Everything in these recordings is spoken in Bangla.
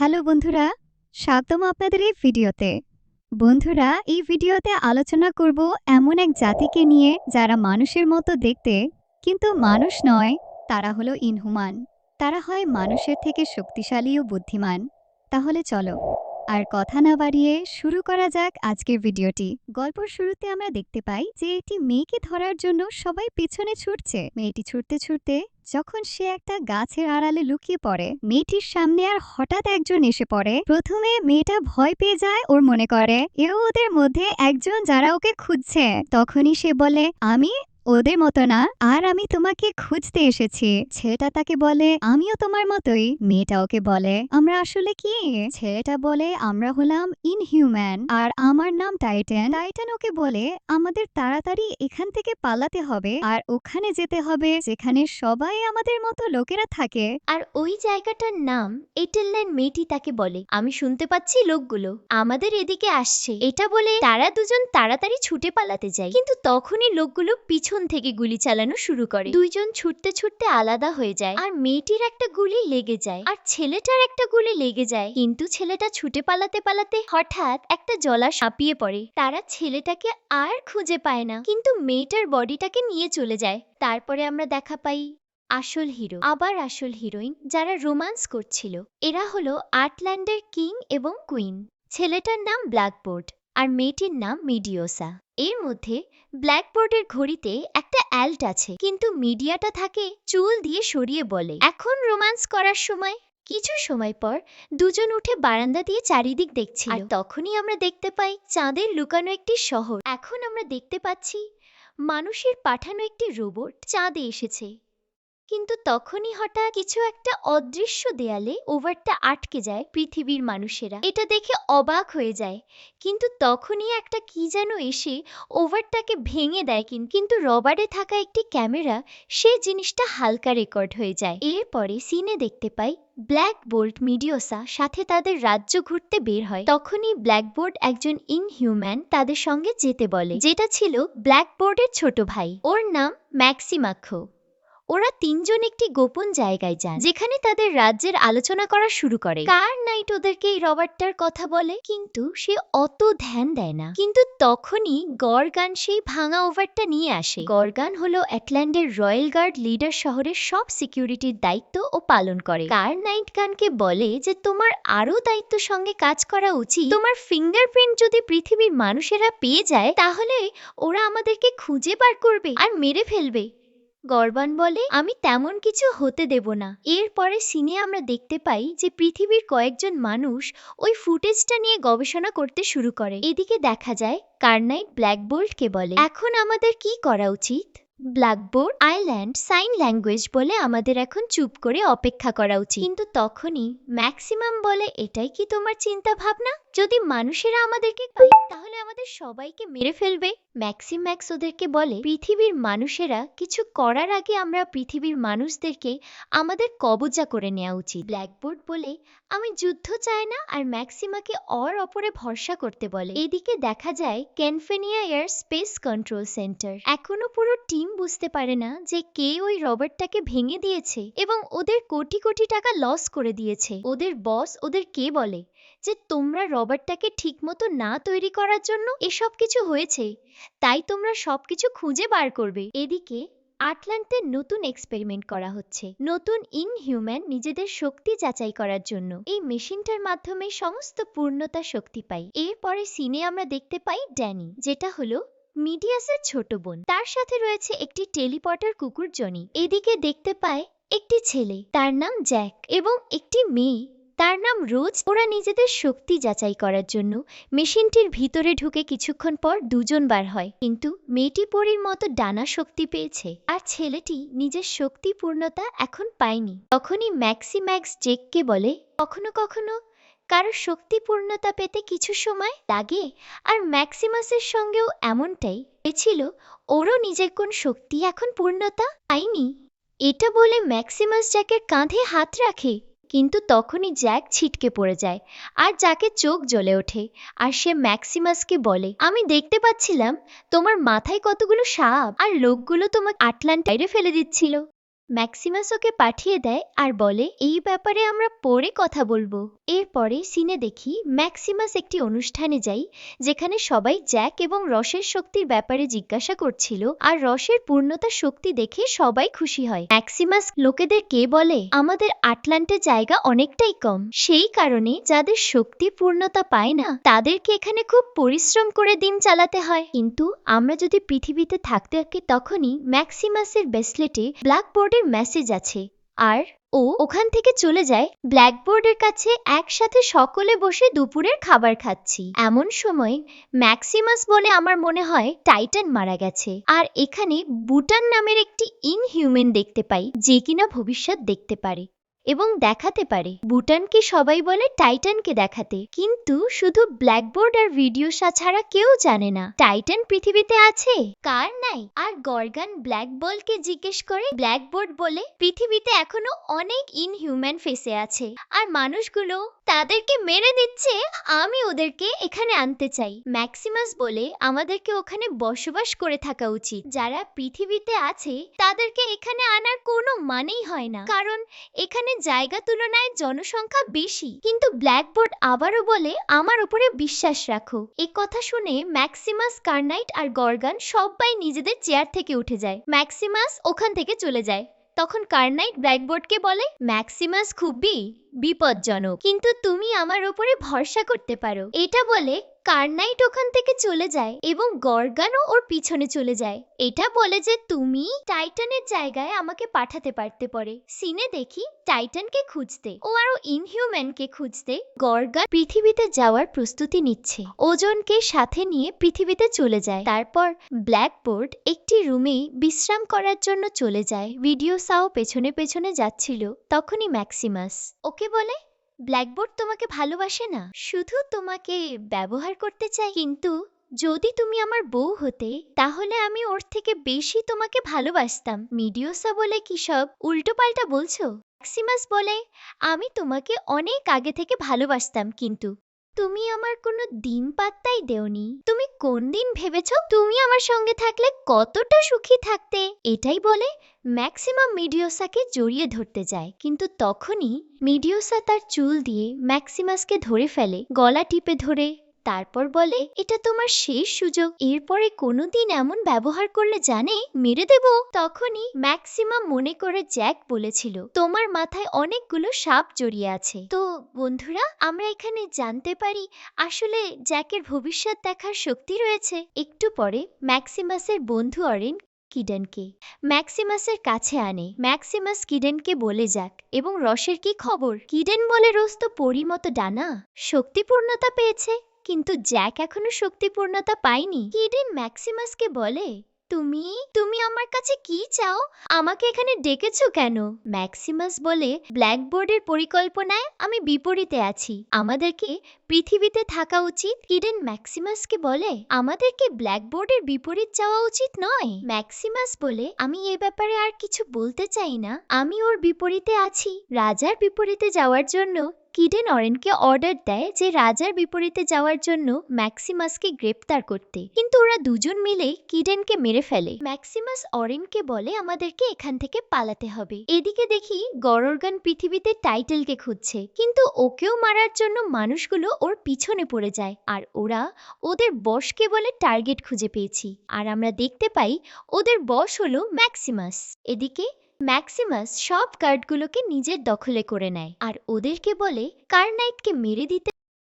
হ্যালো বন্ধুরা, স্বাগতম আপনাদের এই ভিডিওতে। বন্ধুরা, এই ভিডিওতে আলোচনা করব এমন এক জাতিকে নিয়ে যারা মানুষের মতো দেখতে, কিন্তু মানুষ নয়। তারা হলো ইনহুমান। তারা হয় মানুষের থেকে শক্তিশালী ও বুদ্ধিমান। তাহলে চলো আর কথা না বাড়িয়ে শুরু করা যাক আজকের ভিডিওটি। গল্পের শুরুতে আমরা দেখতে পাই যে একটি মেয়েকে ধরার জন্য সবাই পিছনে ছুটছে। মেয়েটি ছুটতে ছুটতে যখন সে একটা গাছের আড়ালে লুকিয়ে পড়ে, মেয়েটির সামনে আর হঠাৎ একজন এসে পড়ে। প্রথমে মেয়েটা ভয় পেয়ে যায়, ওর মনে করে এও ওদের মধ্যে একজন যারা ওকে খুঁজছে। তখনই সে বলে, আমি ওদের মতো না, আর আমি তোমাকে খুঁজতে এসেছি। ছেলেটা তাকে বলে, আমিও তোমার মতোই। মেয়েটা ওকে বলে, আমরা আসলে কি? ছেলেটা বলে, আমরা হলাম ইনহিউম্যান, আর আমার নাম টাইটান। টাইটান ওকে বলে, আমাদের তাড়াতাড়ি এখান থেকে পালাতে হবে, আর ওখানে যেতে হবে যেখানে সবাই আমাদের মতো লোকেরা থাকে। আর ওই জায়গাটার নাম এটেলল্যান্ড। মেয়েটি তাকে বলে, আমি শুনতে পাচ্ছি লোকগুলো আমাদের এদিকে আসছে। এটা বলে তারা দুজন তাড়াতাড়ি ছুটে পালাতে যায়, কিন্তু তখনই লোকগুলো পিছন থেকে গুলি চালানো শুরু করে। দুইজন ছুটতে ছুটতে আলাদা হয়ে যায়, আর মেয়েটির একটা গুলি লেগে যায়, আর ছেলেটার একটা গুলি লেগে যায়। কিন্তু ছেলেটা ছুটে পালাতে পালাতে হঠাৎ একটা জলাশয়ে হাঁপিয়ে পড়ে। তারা ছেলেটাকে আর খুঁজে পায় না, কিন্তু মেয়েটার বডিটাকে নিয়ে চলে যায়। তারপরে আমরা দেখা পাই আসল হিরো, আবার আসল হিরোইন, যারা রোমান্স করছিল। এরা হলো আটল্যান্ডের কিং এবং কুইন। ছেলেটার নাম ব্ল্যাকবোর্ড আর মেয়েটির নাম মিডিওসা। এর মধ্যে ব্ল্যাকবোর্ডের ঘড়িতে একটা অ্যাল্ট আছে, কিন্তু মিডিয়াটা থাকে চুল দিয়ে সরিয়ে বলে, এখন রোমান্স করার সময়। কিছু সময় পর দুজন উঠে বারান্দা দিয়ে চারিদিক দেখছিল, আর তখনই আমরা দেখতে পাই চাঁদের লুকানো একটি শহর। এখন আমরা দেখতে পাচ্ছি মানুষের পাঠানো একটি রোবট চাঁদে এসেছে। কিন্তু তখনই হঠাৎ কিছু একটা অদৃশ্য দেয়ালে ওভারটা আটকে যায়। পৃথিবীর মানুষেরা এটা দেখে অবাক হয়ে যায়, কিন্তু তখনই একটা কি যেন এসে ওভারটাকে ভেঙে দেয়। কিন্তু রবারে থাকা একটি ক্যামেরা সে জিনিসটা হালকা রেকর্ড হয়ে যায়। এরপরে সিনে দেখতে পাই ব্ল্যাকবোর্ড মিডিওসা সাথে তাদের রাজ্য ঘুরতে বের হয়। তখনই ব্ল্যাকবোর্ড একজন ইনহিউম্যান তাদের সঙ্গে যেতে বলে, যেটা ছিল ব্ল্যাকবোর্ডের ছোট ভাই। ওর নাম ম্যাক্সিমাখো। ওরা তিনজন একটি গোপন জায়গায় যান, যেখানে তাদের রাজ্যের আলোচনা করা শুরু করে। কার নাইট ওদেরকে এই রবার্টটার কথা বলে, কিন্তু সে অত ধ্যান দেয় না। কিন্তু তখনই গরগান সেই ভাঙা ওভারটা নিয়ে আসে। গরগান হলো অ্যাটল্যান্ডের রয়্যাল গার্ড লিডার, শহরের সব সিকিউরিটির দায়িত্ব ও পালন করে। কার নাইট গানকে বলে যে তোমার আরো দায়িত্ব সঙ্গে কাজ করা উচিত। তোমার ফিঙ্গারপ্রিন্ট যদি পৃথিবীর মানুষেরা পেয়ে যায়, তাহলে ওরা আমাদেরকে খুঁজে বার করবে আর মেরে ফেলবে। গরবান বলে, আমি তেমন কিছু হতে দেব না। এরপরে সিনে আমরা দেখতে পাই যে পৃথিবীর কয়েকজন মানুষ ওই ফুটেজটা নিয়ে গবেষণা করতে শুরু করে। এদিকে দেখা যায় কার্নাইট ব্ল্যাকবোর্ডকে বলে, এখন আমাদের কি করা উচিত? ব্ল্যাকবোর্ড আইল্যান্ড সাইন ল্যাঙ্গুয়েজ বলে আমাদের এখন চুপ করে অপেক্ষা করা উচিত। কিন্তু তখনই ম্যাক্সিমাম বলে, এটাই কি তোমার চিন্তা ভাবনা? যদি মানুষেরা আমাদেরকে পায়, তাহলে আমাদের সবাইকে মেরে ফেলবে। ম্যাক্সিম্যাক্স ওদেরকে বলে, পৃথিবীর মানুষেরা কিছু করার আগে আমরা পৃথিবীর মানুষদেরকে আমাদের কবজা করে নেওয়া উচিত। ব্ল্যাকবোর্ড বলে, আমি যুদ্ধ চাই না, আর ম্যাক্সিমাকে ওর ওপরে ভরসা করতে বলে। এদিকে দেখা যায় ক্যানফেনিয়া এয়ার স্পেস কন্ট্রোল সেন্টার। এখনো পুরো টিম বুঝতে পারে না যে কে ওই রবার্টটাকে ভেঙে দিয়েছে এবং ওদের কোটি কোটি টাকা লস করে দিয়েছে। ওদের বস ওদেরকে বলে যে তোমরা রবার্টটাকে ঠিকমতো না তৈরি করার জন্য এসব কিছু হয়েছে, তাই তোমরা সবকিছু খুঁজে বার করবে। এদিকে আটলান্টে নতুন এক্সপেরিমেন্ট করা হচ্ছে, নতুন ইনহিউম্যান নিজেদের শক্তি যাচাই করার জন্য। এই মেশিনটার মাধ্যমে সমস্ত পূর্ণতা শক্তি পাই। এরপরে সিনে আমরা দেখতে পাই ড্যানি, যেটা হলো মিডিয়াসের ছোট বোন। তার সাথে রয়েছে একটি টেলিপটার কুকুর জনি। এদিকে দেখতে পায় একটি ছেলে, তার নাম জ্যাক, এবং একটি মেয়ে, তার নাম রোজ। ওরা নিজেদের শক্তি যাচাই করার জন্য মেশিনটির ভিতরে ঢুকে কিছুক্ষণ পর দুজন বার হয়, কিন্তু মেয়েটি পরীর মতো ডানা শক্তি পেয়েছে, আর ছেলেটি নিজের শক্তি পূর্ণতা এখন পায়নি। তখনই ম্যাক্সিম্যাক্স জেককে বলে, কখনো কখনো কারো শক্তি পূর্ণতা পেতে কিছু সময় লাগে, আর ম্যাক্সিমাসের সঙ্গেও এমনটাই হয়েছিল। ওরও নিজের কোন শক্তি এখন পূর্ণতা পায়নি। এটা বলে ম্যাক্সিমাস জ্যাকের কাঁধে হাত রাখে, কিন্তু তখনই জ্যাক ছিটকে পড়ে যায়, আর জ্যাকের চোখ জ্বলে ওঠে, আর সে ম্যাক্সিমাসকে বলে, আমি দেখতে পাচ্ছিলাম তোমার মাথায় কতগুলো সাপ, আর লোকগুলো তোমাকে আটলান্টিক বাইরে ফেলে দিচ্ছিল। ম্যাক্সিমাস ওকে পাঠিয়ে দেয় আর বলে এই ব্যাপারে আমরা পরে কথা বলবো। এরপরে সিনে দেখি ম্যাক্সিমাস একটি অনুষ্ঠানে যাই যেখানে সবাই জ্যাক এবং রসের শক্তির ব্যাপারে জিজ্ঞাসা করছিল আর রসের পূর্ণতা শক্তি দেখে সবাই খুশি হয়। ম্যাক্সিমাস লোকেদের কে বলে আমাদের আটলান্টে জায়গা অনেকটাই কম, সেই কারণে যাদের শক্তি পূর্ণতা পায় না তাদেরকে এখানে খুব পরিশ্রম করে দিন চালাতে হয়। কিন্তু আমরা যদি পৃথিবীতে থাকতে থাকি তখনই ম্যাক্সিমাসের ব্রেসলেটে ব্ল্যাকবোর্ডের মেসেজ আছে আর ও ওখান থেকে চলে যায়। ব্ল্যাকবোর্ডের কাছে একসাথে সকলে বসে দুপুরের খাবার খাচ্ছি। এমন সময় ম্যাক্সিমাস বলে আমার মনে হয় টাইটান মারা গেছে আর এখানে বুটান নামের একটি ইনহিউম্যান দেখতে পাই যে কিনা ভবিষ্যৎ দেখতে পারে এবং দেখাতে পারে। বুটানকে সবাই বলে টাইটানকে দেখাতে, কিন্তু শুধু ব্ল্যাকবোর্ড আর ভিডিও ছাড়া কেউ জানে না টাইটান পৃথিবীতে আছে কার নাই। আর গর্গান ব্ল্যাক বলকে জিজ্ঞেস করে, ব্ল্যাকবোর্ড বলে পৃথিবীতে এখনো অনেক ইনহিউম্যান ফেসে আছে আর মানুষগুলো তাদেরকে মেরে দিচ্ছে, আমি ওদেরকে এখানে আনতে চাই। ম্যাক্সিমাস বলে আমাদেরকে ওখানে বসবাস করে থাকা উচিত, যারা পৃথিবীতে আছে তাদেরকে এখানে আনার কোনো মানেই হয় না কারণ এখানে জায়গা তুলনায় জনসংখ্যা বেশি। কিন্তু ব্ল্যাকবোর্ড আবারও বলে আমার উপরে বিশ্বাস রাখো। এই কথা শুনে ম্যাক্সিমাস, কার্নাইট আর গর্গান সবাই নিজেদের চেয়ার থেকে উঠে যায়। ম্যাক্সিমাস ওখান থেকে চলে যায়। তখন কার্নাইট ব্ল্যাকবোর্ডকে বলে ম্যাক্সিমাস খুবই বিপজ্জনক, কিন্তু তুমি আমার উপরে ভরসা করতে পারো। এটা বলে কার্নাইট ওখান থেকে চলে যায় এবং গর্গানও ওর পিছনে চলে যায়। এটা বলে যে তুমি টাইটানের জায়গায় আমাকে পাঠাতে পারতে পারে। সিনে দেখি টাইটানকে খুঁজতে ও আরো ইনহিউম্যানকে খুঁজতে গর্গান পৃথিবীতে যাওয়ার প্রস্তুতি নিচ্ছে। ওজনকে সাথে নিয়ে পৃথিবীতে চলে যায়। তারপর ব্ল্যাকবোর্ড একটি রুমে বিশ্রাম করার জন্য চলে যায়। ভিডিও সাও পেছনে পেছনে যাচ্ছিল। তখনই ম্যাক্সিমাস ওকে বলে ব্ল্যাকবোর্ড তোমাকে ভালোবাসে না, শুধু তোমাকে ব্যবহার করতে চাই। কিন্তু যদি তুমি আমার বউ হতে তাহলে আমি ওর থেকে বেশি তোমাকে ভালোবাসতাম। মিডিওসা বলে কি সব উল্টোপাল্টা বলছো? ম্যাক্সিমাস বলে আমি তোমাকে অনেক আগে থেকে ভালোবাসতাম, কিন্তু তুমি আমার কোনো দিন পাত্তাই দেওনি। তুমি কোন দিন ভেবেছো তুমি আমার সঙ্গে থাকলে কতটা সুখী থাকতে? এটাই বলে ম্যাক্সিমাম মিডিওসাকে জড়িয়ে ধরতে যায়, কিন্তু তখনই মিডিওসা তার চুল দিয়ে ম্যাক্সিমাসকে ধরে ফেলে, গলা টিপে ধরে। তারপর বলে এটা তোমার শেষ সুযোগ, এরপরে কোনোদিন এমন ব্যবহার করলে জানে মেরে দেব। তখনই ম্যাক্সিমাম মনে করে জ্যাক বলেছিল তোমার মাথায় অনেকগুলো সাপ জড়িয়ে আছে। তো বন্ধুরা, আমরা এখানে জানতে পারি আসলে জ্যাকের ভবিষ্যৎ দেখার শক্তি রয়েছে। একটু পরে ম্যাক্সিমাসের বন্ধু অরেন কিডেনকে ম্যাক্সিমাসের কাছে আনে। ম্যাক্সিমাস কিডেনকে বলে যাক এবং রসের কি খবর। কিডেন বলে রোজ তো পরীর মতো ডানা, শক্তিপূর্ণতা পেয়েছে, কিন্তু জ্যাক এখনো শক্তিপূর্ণতা পায়নি। কিডেন ম্যাক্সিমাসকে বলে তুমি তুমি আমার কাছে কি চাও? আমাকে এখানে ডেকেছো কেন? ম্যাক্সিমাস বলে ব্ল্যাকবোর্ডের পরিকল্পনায় আমি বিপরীতে আছি, আমাদেরকে পৃথিবীতে থাকা উচিত। কিডেন ম্যাক্সিমাসকে বলে আমাদেরকে ব্ল্যাকবোর্ডের বিপরীত যাওয়া উচিত নয়। ম্যাক্সিমাস বলে আমি এ ব্যাপারে আর কিছু বলতে চাই না, আমি ওর বিপরীতে আছি। রাজার বিপরীতে যাওয়ার জন্য কিডেন অরেনকে অর্ডার দেয় যে রাজার বিপরীতে যাওয়ার জন্য ম্যাক্সিমাসকে গ্রেপ্তার করতে, কিন্তু ওরা দুজন মিলে কিডেনকে মেরে ফেলে। ম্যাক্সিমাস অরেনকে বলে আমাদেরকে এখান থেকে পালাতে হবে। এদিকে দেখি গররগান পৃথিবীতে টাইটেলকে খুঁজছে, কিন্তু ওকেও মারার জন্য মানুষগুলো ওর পিছনে পড়ে যায় আর ওরা ওদের বসকে বলে টার্গেট খুঁজে পেয়েছি। আর আমরা দেখতে পাই ওদের বস হলো ম্যাক্সিমাস। এদিকে ম্যাক্সিমাস সব গার্ডগুলোকে নিজের দখলে করে নেয় আর ওদেরকে বলে কার্নাইটকে মেরে দিতে।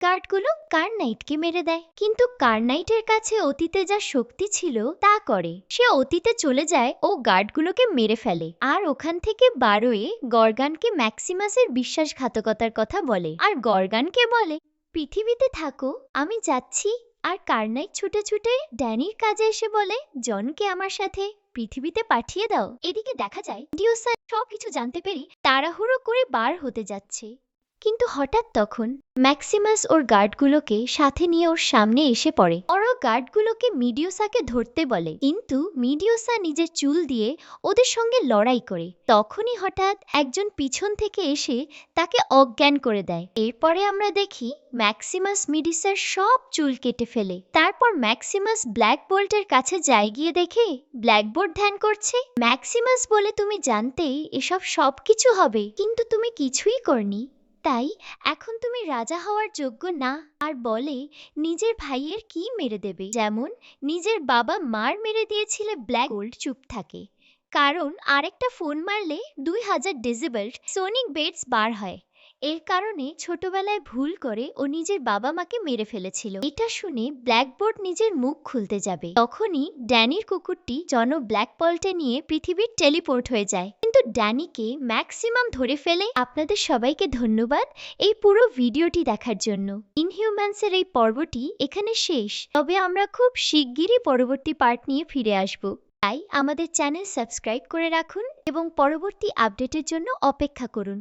গার্ডগুলো কার্নাইটকে মেরে দেয়, কিন্তু কার্নাইটের কাছে অতীতে যা শক্তি ছিল তা করে। সে অতীতে চলে যায় ও গার্ডগুলোকে মেরে ফেলে আর ওখান থেকে বারোয়ে গর্গানকে ম্যাক্সিমাসের বিশ্বাসঘাতকতার কথা বলে আর গর্গানকে বলে পৃথিবীতে থাকো, আমি যাচ্ছি। আর কার্নাইট ছুটে ছুটে ড্যানির কাজে এসে বলে জনকে আমার সাথে পৃথিবীতে পাঠিয়ে দাও। এদিকে দেখা যায় ডিওসা সবকিছু জানতে পেরে তাড়াহুড়ো করে বার হতে যাচ্ছে। কিন্তু হঠাৎ তখন ম্যাক্সিমাস ওর গার্ডগুলোকে সাথে নিয়ে ওর সামনে এসে পড়ে। ওরা গার্ডগুলোকে মিডিওসাকে ধরতে বলে, কিন্তু মিডিওসা নিজের চুল দিয়ে ওদের সঙ্গে লড়াই করে। তখনই হঠাৎ একজন পিছন থেকে এসে তাকে অজ্ঞান করে দেয়। এরপরে আমরা দেখি ম্যাক্সিমাস মিডিসার সব চুল কেটে ফেলে। তারপর ম্যাক্সিমাস ব্ল্যাক বোল্টের কাছে যায়, গিয়ে দেখে ব্ল্যাকবোর্ড ধ্যান করছে। ম্যাক্সিমাস বলে, তুমি জানতেই এসব সবকিছু হবে, কিন্তু তুমি কিছুই করনি, তাই এখন তুমি রাজা হওয়ার যোগ্য না। আর বলে নিজের ভাইয়ের কি মেরে দেবে, যেমন নিজের বাবা মার মেরে দিয়েছিলে। ব্ল্যাক গোল্ড চুপ থাকে, কারণ আরেকটা ফোন মারলে 2000 ডেসিবেল সোনিক বেটস বার হয়। এর কারণে ছোটবেলায় ভুল করে ও নিজের বাবা মাকে মেরে ফেলেছিল। এটা শুনে ব্ল্যাকবোর্ড নিজের মুখ খুলতে যাবে, তখনই ড্যানির কুকুরটি জন ব্ল্যাক পল্টে নিয়ে পৃথিবীর টেলিপোর্ট হয়ে যায়। কিন্তু ড্যানিকে ম্যাক্সিমাম ধরে ফেলে। আপনাদের সবাইকে ধন্যবাদ এই পুরো ভিডিওটি দেখার জন্য। ইনহিউম্যান্সের এই পর্বটি এখানে শেষ, তবে আমরা খুব শিগগিরই পরবর্তী পার্ট নিয়ে ফিরে আসব। তাই আমাদের চ্যানেল সাবস্ক্রাইব করে রাখুন এবং পরবর্তী আপডেটের জন্য অপেক্ষা করুন।